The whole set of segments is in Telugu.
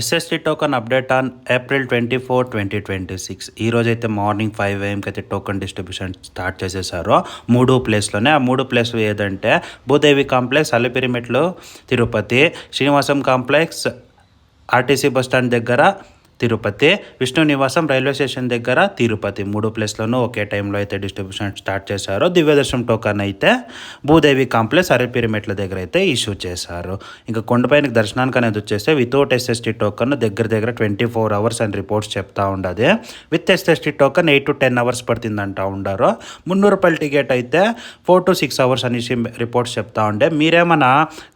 SST token update on April 24, 2026 ఈ రోజైతే మార్నింగ్ 5 AM అయితే టోకన్ డిస్ట్రిబ్యూషన్ స్టార్ట్ చేసేసారు 3 ప్లేస్లోనే. ఆ 3 ప్లేస్లు ఏదంటే భూదేవి కాంప్లెక్స్, అలిపిరిమెట్లు Tirupati, Srinivasam complex RTC bus stand దగ్గర తిరుపతి, విష్ణు నివాసం రైల్వే స్టేషన్ దగ్గర తిరుపతి 3 ప్లేస్లోనూ ఒకే టైంలో అయితే డిస్ట్రిబ్యూషన్ స్టార్ట్ చేశారు. దివ్యదర్శనం టోకన్ అయితే భూదేవి కాంప్లెక్స్ అరిపిరిమెట్ల దగ్గర అయితే ఇష్యూ చేశారు. ఇంకా కొండపైన దర్శనానికి అనేది వచ్చేస్తే వితౌట్ ఎస్ఎస్టీ టోకన్ దగ్గర 24 hours అని రిపోర్ట్స్ చెప్తా ఉండదు. With SST token 8 to 10 hours పడుతుందంటా ఉండారు. 300 రూపాయల టికెట్ అయితే 4 to 6 hours అనేసి రిపోర్ట్స్ చెప్తా ఉండే. మీరేమన్నా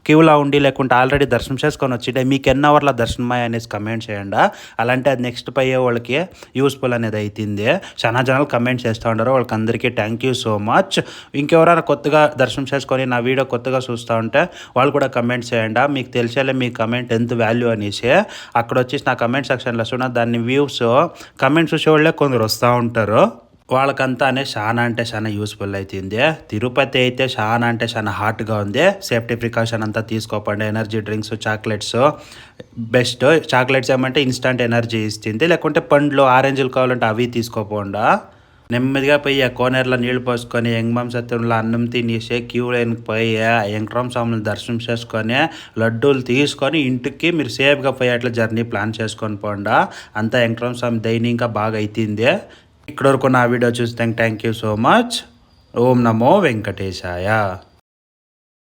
క్యూలో ఉండి లేకుంటే ఆల్రెడీ దర్శనం చేసుకొని వచ్చింటే మీకు ఎన్ని అవర్ల దర్శనమై అనేసి కమెంట్ చేయండి. అలాంటి అది నెక్స్ట్ పోయే వాళ్ళకి యూస్ఫుల్ అనేది అవుతుంది. చాలా జనాలు కమెంట్ చేస్తూ ఉంటారు. వాళ్ళకి అందరికీ థ్యాంక్ యూ సో మచ్. ఇంకెవరైనా కొత్తగా దర్శనం చేసుకొని నా వీడియో కొత్తగా చూస్తూ ఉంటే వాళ్ళు కూడా కమెంట్ చేయండి. మీకు తెలిసేలే మీ కమెంట్ ఎంత వాల్యూ అనేసి. అక్కడ వచ్చేసి నా కమెంట్ సెక్షన్లో చూడ దాన్ని వ్యూస్ కమెంట్స్ చూసేవాళ్ళే కొందరు వస్తూ ఉంటారు. వాళ్ళకంతా అనేది చాలా అంటే చాలా యూస్ఫుల్ అవుతుంది. తిరుపతి అయితే చాలా అంటే చాలా హాట్గా ఉంది. సేఫ్టీ ప్రికాషన్ అంతా తీసుకోపండి. Energy drinks, chocolates best. Chocolates ఏమంటే ఇన్స్టంట్ ఎనర్జీ ఇస్తుంది, లేకుంటే పండ్లు ఆరెంజ్లు కావాలంటే అవి తీసుకోపోండా. నెమ్మదిగా పోయి ఆ కోనేరులో నీళ్లు పోసుకొని ఎంగమం సత్యంలో అన్నం తినేసి క్యూ లైన్కి పోయి వెంకటరామ స్వామిని దర్శనం చేసుకొని లడ్డూలు తీసుకొని ఇంటికి మీరు సేఫ్గా పోయి అట్లా జర్నీ ప్లాన్ చేసుకొని పోండా. అంతా వెంకటరామ స్వామి దైనింగా బాగా అవుతుంది. ఇక్కడ వరకు నా వీడియో చూస్తే thank you so much. Om Namo Venkatesaya.